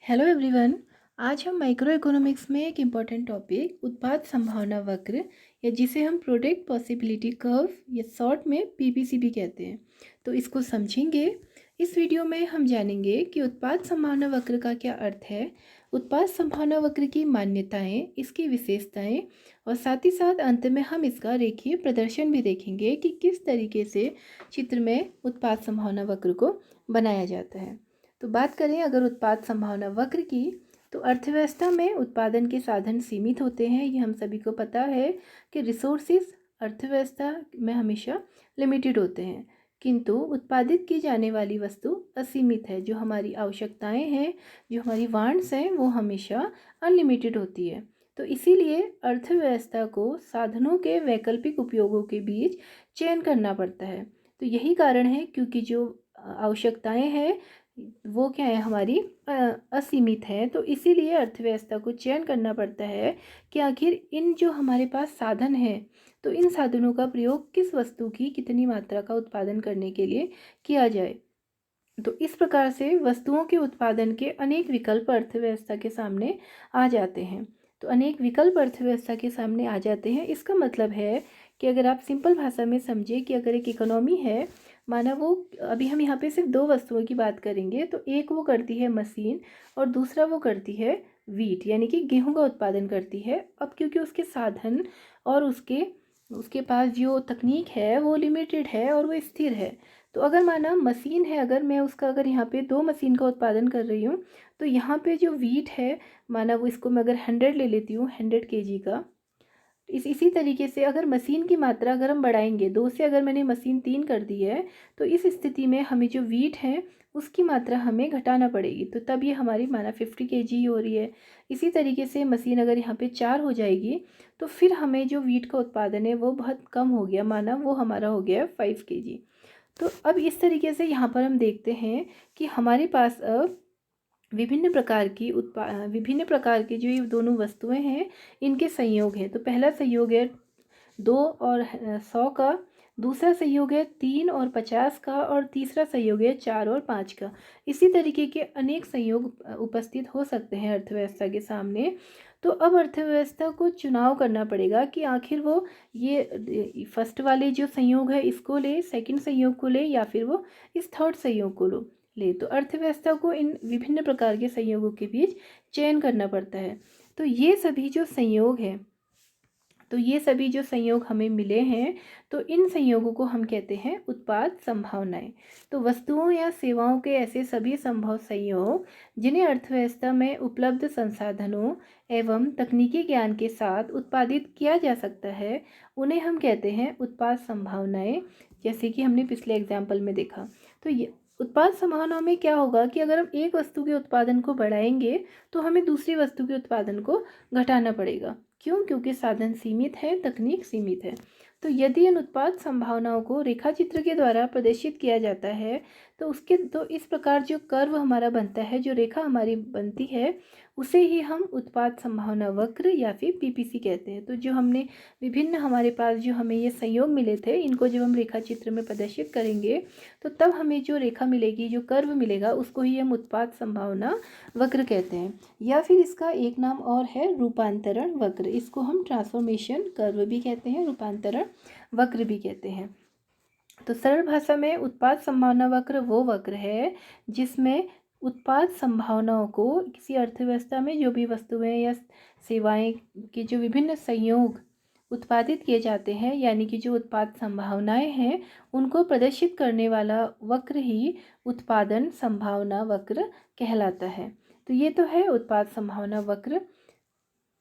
Hello everyone. आज हम micro economics में एक इम्पॉर्टेंट टॉपिक उत्पाद संभावना वक्र या जिसे हम प्रोडक्ट पॉसिबिलिटी कर्व या शॉर्ट में पीपीसी भी कहते हैं, तो इसको समझेंगे। इस वीडियो में हम जानेंगे कि उत्पाद संभावना वक्र का क्या अर्थ है, उत्पाद संभावना वक्र की मान्यताएं, इसकी विशेषताएं और साथ ही साथ अंत में हम इसका रेखीय प्रदर्शन भी देखेंगे कि किस तरीके से चित्र में उत्पाद संभावना वक्र को बनाया जाता है। तो बात करें अगर उत्पाद संभावना वक्र की, तो अर्थव्यवस्था में उत्पादन के साधन सीमित होते हैं। ये हम सभी को पता है कि रिसोर्सेज अर्थव्यवस्था में हमेशा लिमिटेड होते हैं, किंतु उत्पादित की जाने वाली वस्तु असीमित है। जो हमारी आवश्यकताएं हैं, जो हमारी वांट्स हैं, वो हमेशा अनलिमिटेड होती है। तो इसीलिए अर्थव्यवस्था को साधनों के वैकल्पिक उपयोगों के बीच चयन करना पड़ता है। तो यही कारण है क्योंकि जो आवश्यकताएं हैं वो क्या है, हमारी असीमित है। तो इसीलिए अर्थव्यवस्था को चयन करना पड़ता है कि आखिर इन जो हमारे पास साधन हैं, तो इन साधनों का प्रयोग किस वस्तु की कितनी मात्रा का उत्पादन करने के लिए किया जाए। तो इस प्रकार से वस्तुओं के उत्पादन के अनेक विकल्प अर्थव्यवस्था के सामने आ जाते हैं। तो अनेक विकल्प अर्थव्यवस्था के सामने आ जाते हैं, इसका मतलब है कि अगर आप सिंपल भाषा में समझे कि अगर एक इकोनॉमी है, माना वो, अभी हम यहाँ पे सिर्फ दो वस्तुओं की बात करेंगे, तो एक वो करती है मशीन और दूसरा वो करती है वीट यानी कि गेहूं का उत्पादन करती है। अब क्योंकि उसके साधन और उसके उसके पास जो तकनीक है वो लिमिटेड है और वो स्थिर है। तो अगर माना मशीन है, अगर मैं उसका अगर यहाँ पे दो मशीन का उत्पादन कर रही हूँ, तो यहाँ पे जो वीट है, माना वो इसको मैं अगर 100 ले लेती हूँ, 100 kg का, इसी तरीके से अगर मशीन की मात्रा अगर हम बढ़ाएंगे, दो से अगर मैंने मशीन 3 कर दी है, तो इस स्थिति में हमें जो वीट है उसकी मात्रा हमें घटाना पड़ेगी। तो तब ये हमारी माना 50 kg हो रही है। इसी तरीके से मशीन अगर यहाँ पे 4 हो जाएगी, तो फिर हमें जो वीट का उत्पादन है वो बहुत कम हो गया, माना वो हमारा हो गया 5 kg। तो अब इस तरीके से यहाँ पर हम देखते हैं कि हमारे पास अब विभिन्न प्रकार की जो ये दोनों वस्तुएं हैं, इनके संयोग हैं। तो पहला संयोग है 2 और 100 का, दूसरा संयोग है 3 और 50 का, और तीसरा संयोग है 4 और 5 का। इसी तरीके के अनेक संयोग उपस्थित हो सकते हैं अर्थव्यवस्था के सामने। तो अब अर्थव्यवस्था को चुनाव करना पड़ेगा कि आखिर वो ये फर्स्ट वाले जो संयोग है इसको ले, सेकंड संयोग को ले, या फिर वो इस थर्ड संयोग को ले। तो अर्थव्यवस्था को इन विभिन्न प्रकार के संयोगों के बीच चयन करना पड़ता है। तो ये सभी जो संयोग हमें मिले हैं, तो इन संयोगों को हम कहते हैं उत्पाद संभावनाएं। तो वस्तुओं या सेवाओं के ऐसे सभी संभव संयोग जिन्हें अर्थव्यवस्था में उपलब्ध संसाधनों एवं तकनीकी ज्ञान के साथ उत्पादित किया जा सकता है, उन्हें हम कहते हैं उत्पाद संभावनाएं। जैसे कि हमने पिछले एग्जाम्पल में देखा, तो ये उत्पाद संभावनाओं में क्या होगा कि अगर हम एक वस्तु के उत्पादन को बढ़ाएंगे, तो हमें दूसरी वस्तु के उत्पादन को घटाना पड़ेगा। क्यों? क्योंकि साधन सीमित है, तकनीक सीमित है। तो यदि इन उत्पाद संभावनाओं को रेखा चित्र के द्वारा प्रदर्शित किया जाता है, तो इस प्रकार जो कर्व हमारा बनता है, जो रेखा हमारी बनती है, उसे ही हम उत्पाद संभावना वक्र या फिर पीपीसी कहते हैं। तो जो हमने विभिन्न हमारे पास जो हमें ये संयोग मिले थे, इनको जब हम रेखा चित्र में प्रदर्शित करेंगे, तो तब हमें जो रेखा मिलेगी, जो कर्व मिलेगा, उसको ही हम उत्पाद संभावना वक्र कहते हैं। या फिर इसका एक नाम और है रूपांतरण वक्र। इसको हम ट्रांसफॉर्मेशन कर्व भी कहते हैं, रूपांतरण वक्र भी कहते हैं। तो सरल भाषा में उत्पाद संभावना वक्र वो वक्र है जिसमें उत्पाद संभावनाओं को किसी अर्थव्यवस्था में जो भी वस्तुएं या सेवाएं के जो विभिन्न संयोग उत्पादित किए जाते हैं, यानी कि जो उत्पाद संभावनाएं हैं, उनको प्रदर्शित करने वाला वक्र ही उत्पादन संभावना वक्र कहलाता है। तो ये तो है उत्पाद संभावना वक्र।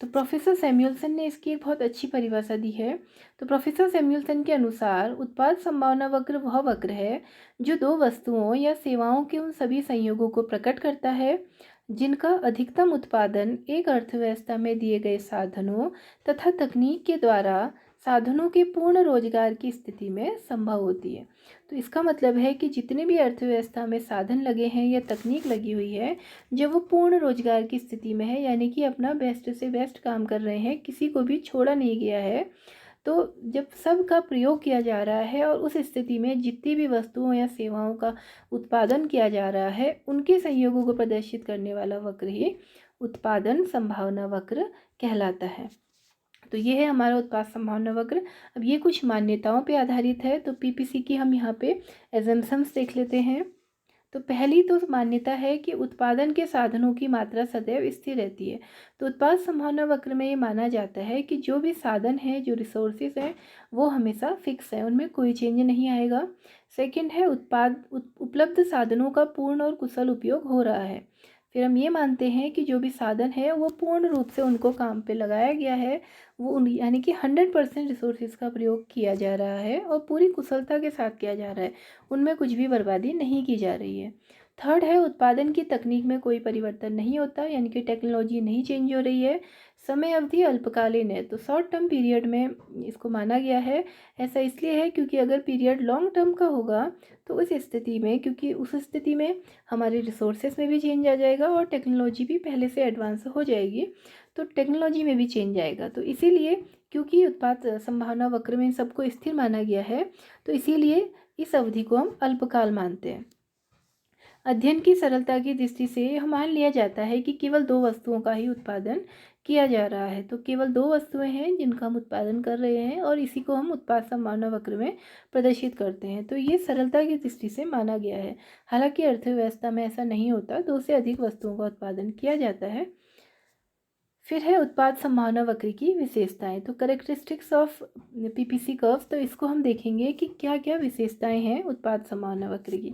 तो प्रोफेसर सैमुअल्सन ने इसकी एक बहुत अच्छी परिभाषा दी है। तो प्रोफेसर सैमुअल्सन के अनुसार उत्पाद संभावना वक्र वह वक्र है जो दो वस्तुओं या सेवाओं के उन सभी संयोगों को प्रकट करता है जिनका अधिकतम उत्पादन एक अर्थव्यवस्था में दिए गए साधनों तथा तकनीक के द्वारा साधनों के पूर्ण रोजगार की स्थिति में संभव होती है। तो इसका मतलब है कि जितने भी अर्थव्यवस्था में साधन लगे हैं या तकनीक लगी हुई है, जब वो पूर्ण रोजगार की स्थिति में है, यानी कि अपना बेस्ट से बेस्ट काम कर रहे हैं, किसी को भी छोड़ा नहीं गया है, तो जब सब का प्रयोग किया जा रहा है और उस स्थिति में जितनी भी वस्तुओं या सेवाओं का उत्पादन किया जा रहा है उनके संयोगों को प्रदर्शित करने वाला वक्र ही उत्पादन संभावना वक्र कहलाता है। तो ये है हमारा उत्पाद संभावना वक्र। अब ये कुछ मान्यताओं पे आधारित है, तो पीपीसी की हम यहाँ पे एजम्पशंस देख लेते हैं। तो पहली तो मान्यता है कि उत्पादन के साधनों की मात्रा सदैव स्थिर रहती है। तो उत्पाद संभावना वक्र में ये माना जाता है कि जो भी साधन है, जो रिसोर्सेज हैं, वो हमेशा फिक्स है, उनमें कोई चेंज नहीं आएगा। सेकंड है उपलब्ध साधनों का पूर्ण और कुशल उपयोग हो रहा है। फिर हम ये मानते हैं कि जो भी साधन है वो पूर्ण रूप से उनको काम पे लगाया गया है, वो यानी कि 100% रिसोर्सेज का प्रयोग किया जा रहा है और पूरी कुशलता के साथ किया जा रहा है, उनमें कुछ भी बर्बादी नहीं की जा रही है। थर्ड है उत्पादन की तकनीक में कोई परिवर्तन नहीं होता, यानी कि टेक्नोलॉजी नहीं चेंज हो रही है। समय अवधि अल्पकालीन है, तो शॉर्ट टर्म पीरियड में इसको माना गया है। ऐसा इसलिए है क्योंकि अगर पीरियड लॉन्ग टर्म का होगा तो उस स्थिति में, क्योंकि उस स्थिति में हमारे रिसोर्सेज में भी चेंज आ जाएगा और टेक्नोलॉजी भी पहले से एडवांस हो जाएगी, तो टेक्नोलॉजी में भी चेंज आएगा। तो इसीलिए क्योंकि उत्पाद संभावना वक्र में सबको स्थिर माना गया है, तो इसीलिए इस अवधि को हम अल्पकाल मानते हैं। अध्ययन की सरलता की दृष्टि से यह मान लिया जाता है कि केवल दो वस्तुओं का ही उत्पादन किया जा रहा है। तो केवल दो वस्तुएं हैं जिनका हम उत्पादन कर रहे हैं और इसी को हम उत्पाद संभावना वक्र में प्रदर्शित करते हैं। तो ये सरलता की दृष्टि से माना गया है। हालांकि अर्थव्यवस्था में ऐसा नहीं होता, दो से अधिक वस्तुओं का उत्पादन किया जाता है। फिर है उत्पाद संभावना वक्र की विशेषताएं। तो करेक्टरिस्टिक्स ऑफ पीपीसी कर्व्स, तो इसको हम देखेंगे कि क्या क्या विशेषताएं हैं उत्पाद संभावना वक्र की।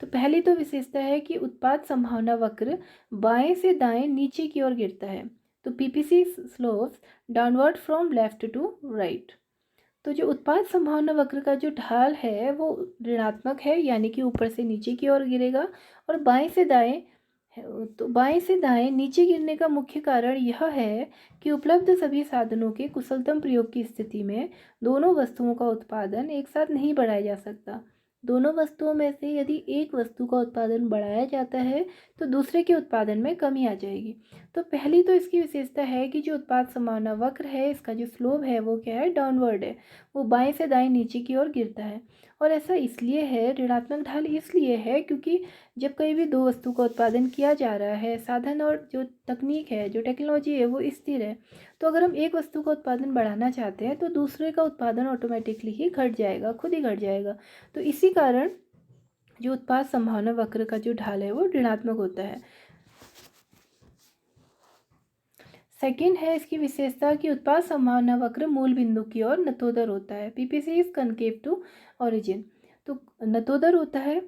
तो पहली तो विशेषता है कि उत्पाद संभावना वक्र बाएं से दाएं नीचे की ओर गिरता है। तो PPC slopes downward from left to right. तो जो उत्पाद संभावना वक्र का जो ढाल है वो ऋणात्मक है, यानी कि ऊपर से नीचे की ओर गिरेगा। और बाएं से दाएं तो बाएं से दाएं नीचे गिरने का मुख्य कारण यह है कि उपलब्ध सभी साधनों के कुशलतम प्रयोग की स्थिति में दोनों वस्तुओं का उत्पादन एक साथ नहीं बढ़ाया जा सकता। दोनों वस्तुओं में से यदि एक वस्तु का उत्पादन बढ़ाया जाता है तो दूसरे के उत्पादन में कमी आ जाएगी। तो पहली तो इसकी विशेषता है कि जो उत्पाद संभावना वक्र है, इसका जो स्लोप है वो क्या है, डाउनवर्ड है, वो बाएं से दाएं नीचे की ओर गिरता है। और ऐसा इसलिए है, ऋणात्मक ढाल इसलिए है क्योंकि जब कहीं भी दो वस्तु का उत्पादन किया जा रहा है, साधन और जो तकनीक है, जो टेक्नोलॉजी है, वो स्थिर है। तो अगर हम एक वस्तु का उत्पादन बढ़ाना चाहते हैं तो दूसरे का उत्पादन ऑटोमेटिकली ही घट जाएगा, खुद ही घट जाएगा। तो इसी कारण जो उत्पाद संभावना वक्र का जो ढाल है वो ऋणात्मक होता है। सेकेंड है इसकी विशेषता कि उत्पाद संभावना वक्र मूल बिंदु की ओर नतोदर होता है। PPC is concave to origin. तो नतोदर होता है।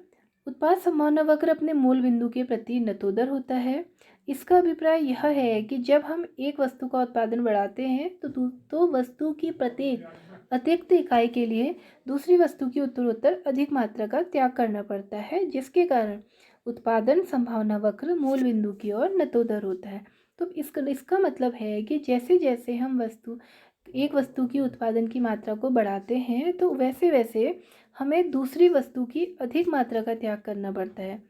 उत्पाद संभावना वक्र अपने मूल बिंदु के प्रति नतोदर होता है। इसका अभिप्राय यह है कि जब हम एक वस्तु का उत्पादन बढ़ाते हैं तो वस्तु की प्रत्येक अतिरिक्त इकाई के लिए दूसरी वस्तु की उत्तरोत्तर अधिक मात्रा का त्याग करना पड़ता है, जिसके कारण उत्पादन संभावना वक्र मूल बिंदु की ओर नतोदर होता है। तो इसका मतलब है कि जैसे जैसे हम एक वस्तु की उत्पादन की मात्रा को बढ़ाते हैं तो वैसे वैसे हमें दूसरी वस्तु की अधिक मात्रा का त्याग करना पड़ता है।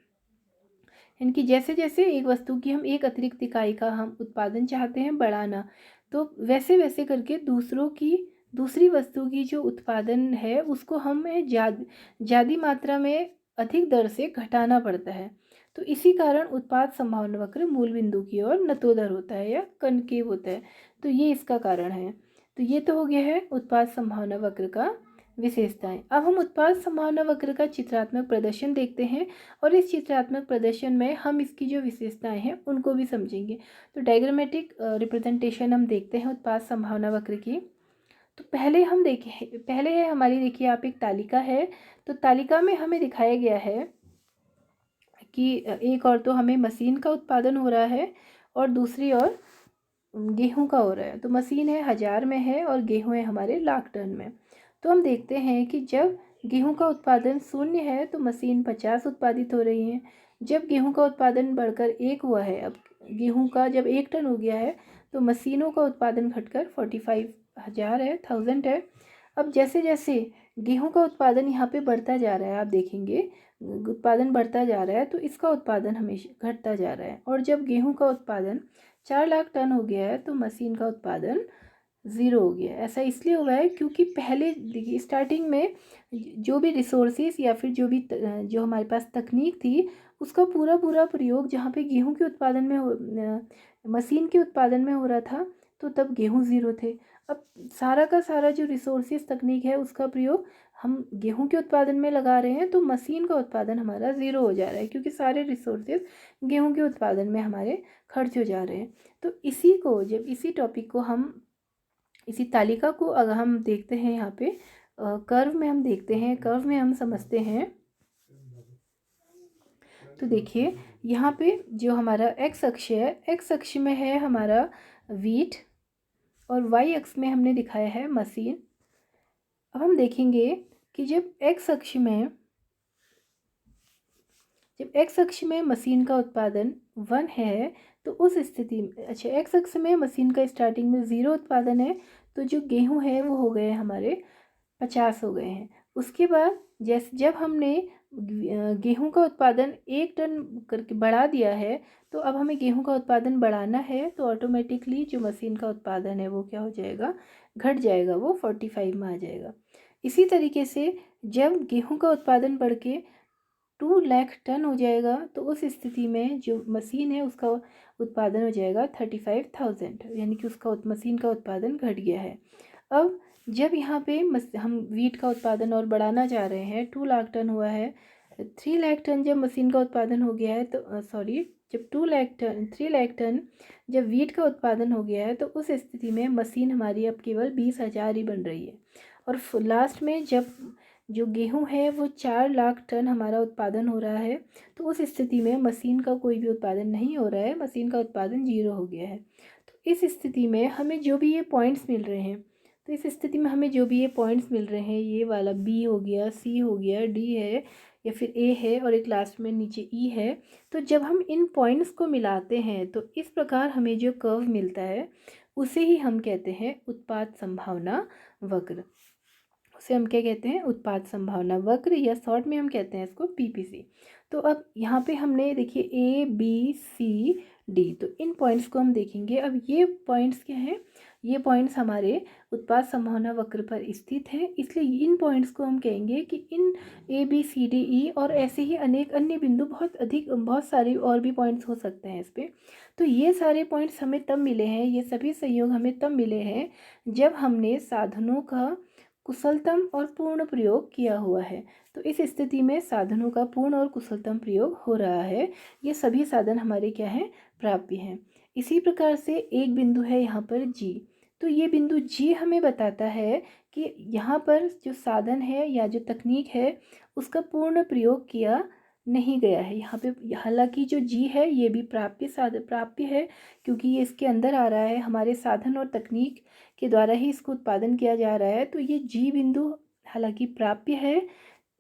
यानी कि जैसे जैसे एक वस्तु की हम एक अतिरिक्त इकाई का हम उत्पादन चाहते हैं बढ़ाना, तो वैसे वैसे करके दूसरी वस्तु की जो उत्पादन है उसको हमें ज़्यादा मात्रा में अधिक दर से घटाना पड़ता है। तो इसी कारण उत्पाद संभावना वक्र मूल बिंदु की ओर नतोदर होता है या कनकेव होता है। तो ये इसका कारण है। तो ये तो हो गया है उत्पाद संभावना वक्र का विशेषताएं। अब हम उत्पाद संभावना वक्र का चित्रात्मक प्रदर्शन देखते हैं और इस चित्रात्मक प्रदर्शन में हम इसकी जो विशेषताएं हैं उनको भी समझेंगे। तो डायग्रामेटिक रिप्रेजेंटेशन हम देखते हैं उत्पाद संभावना वक्र की। तो पहले है हमारी, देखिए आप, एक तालिका है। तो तालिका में हमें दिखाया गया है कि एक और तो हमें मशीन का उत्पादन हो रहा है और दूसरी ओर गेहूं का हो रहा है। तो मशीन है 1000 में है और गेहूं है हमारे लाख टन में। तो हम देखते हैं कि जब गेहूं का उत्पादन 0 है तो मशीन 50 उत्पादित हो रही है। जब गेहूं का उत्पादन बढ़कर 1 हुआ है, अब गेहूं का जब 1 टन हो गया है तो मशीनों का उत्पादन घटकर 45,000 है, 1000 है। अब जैसे जैसे गेहूं का उत्पादन यहाँ पे बढ़ता जा रहा है, आप देखेंगे उत्पादन बढ़ता जा रहा है तो इसका उत्पादन हमेशा घटता जा रहा है। और जब गेहूं का उत्पादन 4 लाख टन हो गया है तो मशीन का उत्पादन ज़ीरो हो गया। ऐसा इसलिए हुआ है क्योंकि पहले देखिए स्टार्टिंग में जो भी रिसोर्सेज या फिर जो हमारे पास तकनीक थी, उसका पूरा पूरा प्रयोग जहाँ पे गेहूं के उत्पादन में मशीन के उत्पादन में हो रहा था, तो तब गेहूं ज़ीरो थे। अब सारा का सारा जो रिसोर्सेज तकनीक है उसका प्रयोग हम गेहूं के उत्पादन में लगा रहे हैं, तो मशीन का उत्पादन हमारा ज़ीरो हो जा रहा है क्योंकि सारे रिसोर्सेज गेहूं के उत्पादन में हमारे खर्च हो जा रहे हैं। तो इसी टॉपिक को हम, इसी तालिका को अगर हम देखते हैं यहाँ पे कर्व में हम देखते हैं, कर्व में हम समझते हैं, तो देखिए यहाँ पे जो हमारा एक्स अक्ष है, एक्स अक्ष में है हमारा वीट और वाई अक्ष में हमने दिखाया है मशीन। अब हम देखेंगे कि जब एक्स अक्ष में मशीन का उत्पादन 1 है, तो उस स्थिति में, अच्छा एक्स अक्ष में मशीन का स्टार्टिंग में 0 उत्पादन है, तो जो गेहूं है वो हो गए हमारे 50 हो गए हैं। उसके बाद जैसे जब हमने गेहूं का उत्पादन 1 टन करके बढ़ा दिया है, तो अब हमें गेहूं का उत्पादन बढ़ाना है, तो ऑटोमेटिकली जो मशीन का उत्पादन है वो क्या हो जाएगा, घट जाएगा, वो 45 में आ जाएगा। इसी तरीके से जब गेहूं का उत्पादन बढ़ के 2 लाख टन हो जाएगा, तो उस स्थिति में जो मशीन है उसका उत्पादन हो जाएगा 35,000, यानी कि उसका मशीन का उत्पादन घट गया है। अब जब यहाँ पे हम वीट का उत्पादन और बढ़ाना चाह रहे हैं, 2 लाख टन हुआ है, 3 लाख टन जब मशीन का उत्पादन हो गया है, तो सॉरी, जब 3 लाख टन जब वीट का उत्पादन हो गया है, तो उस स्थिति में मशीन हमारी अब केवल 20,000 ही बन रही है। और लास्ट में जब जो गेहूं है वो 4 लाख टन हमारा उत्पादन हो रहा है, तो उस स्थिति में मशीन का कोई भी उत्पादन नहीं हो रहा है, मशीन का उत्पादन 0 हो गया है। तो इस स्थिति में हमें जो भी ये पॉइंट्स मिल रहे हैं, तो इस स्थिति में हमें जो भी ये पॉइंट्स मिल रहे हैं, ये वाला बी हो गया, सी हो गया, डी है या फिर ए है और एक लास्ट में नीचे ई है, तो जब हम इन पॉइंट्स को मिलाते हैं तो इस प्रकार हमें जो कर्व मिलता है उसे ही हम कहते हैं उत्पाद संभावना वक्र। उसे हम क्या कहते हैं, उत्पाद संभावना वक्र, या शॉर्ट में हम कहते हैं इसको पीपीसी। तो अब यहाँ पे हमने देखिए ए बी सी डी, तो इन पॉइंट्स को हम देखेंगे। अब ये पॉइंट्स क्या हैं, ये पॉइंट्स हमारे उत्पाद संभावना वक्र पर स्थित हैं, इसलिए इन पॉइंट्स को हम कहेंगे कि इन A B C D E और ऐसे ही अनेक अन्य बिंदु, बहुत सारे और भी पॉइंट्स हो सकते हैं इस पर। तो ये सारे पॉइंट्स हमें तब मिले हैं, ये सभी संयोग हमें तब मिले हैं जब हमने साधनों का कुशलतम और पूर्ण प्रयोग किया हुआ है। तो इस स्थिति में साधनों का पूर्ण और कुशलतम प्रयोग हो रहा है। ये सभी साधन हमारे क्या हैं, प्राप्य हैं। इसी प्रकार से एक बिंदु है यहाँ पर जी, तो ये बिंदु जी हमें बताता है कि यहाँ पर जो साधन है या जो तकनीक है उसका पूर्ण प्रयोग किया नहीं गया है यहाँ पे। हालांकि जो जी है ये भी प्राप्य है, क्योंकि ये इसके अंदर आ रहा है, हमारे साधन और तकनीक के द्वारा ही इसको उत्पादन किया जा रहा है। तो ये जी बिंदु हालांकि प्राप्य है,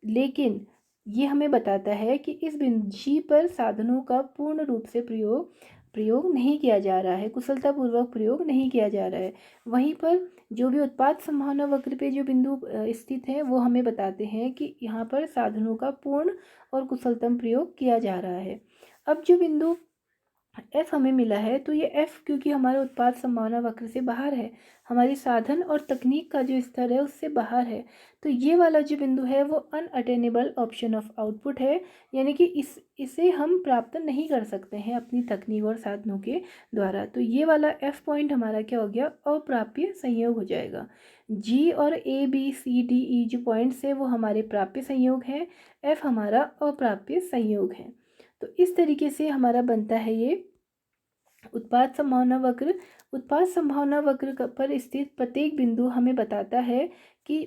लेकिन ये हमें बताता है कि इस बिंदु जी पर साधनों का पूर्ण रूप से प्रयोग नहीं किया जा रहा है, कुशलतापूर्वक प्रयोग नहीं किया जा रहा है। वहीं पर जो भी उत्पाद संभावना वक्र पे जो बिंदु स्थित है वो हमें बताते हैं कि यहाँ पर साधनों का पूर्ण और कुशलतम प्रयोग किया जा रहा है। अब जो बिंदु एफ हमें मिला है, तो ये एफ क्योंकि हमारे उत्पाद संभावना वक्र से बाहर है, हमारी साधन और तकनीक का जो स्तर है उससे बाहर है, तो ये वाला जो बिंदु है वो अनअटेनेबल ऑप्शन ऑफ आउटपुट है, यानी कि इसे हम प्राप्त नहीं कर सकते हैं अपनी तकनीक और साधनों के द्वारा। तो ये वाला एफ पॉइंट हमारा क्या हो गया, अप्राप्य संयोग हो जाएगा। जी और A B C D E जो पॉइंट्स है वो हमारे प्राप्य संयोग हैं, एफ हमारा अप्राप्य संयोग है। तो इस तरीके से हमारा बनता है ये उत्पाद संभावना वक्र। उत्पाद संभावना वक्र पर स्थित प्रत्येक बिंदु हमें बताता है कि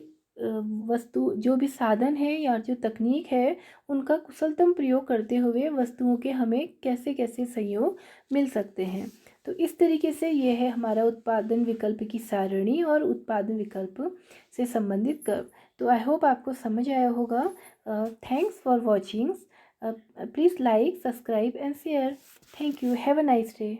वस्तु जो भी साधन है या जो तकनीक है उनका कुशलतम प्रयोग करते हुए वस्तुओं के हमें कैसे कैसे संयोग मिल सकते हैं। तो इस तरीके से ये है हमारा उत्पादन विकल्प की सारणी और उत्पादन विकल्प से संबंधित कर्व। तो आई होप आपको समझ आया होगा। Thanks for watching. Please like, subscribe and share. Thank you. Have a nice day.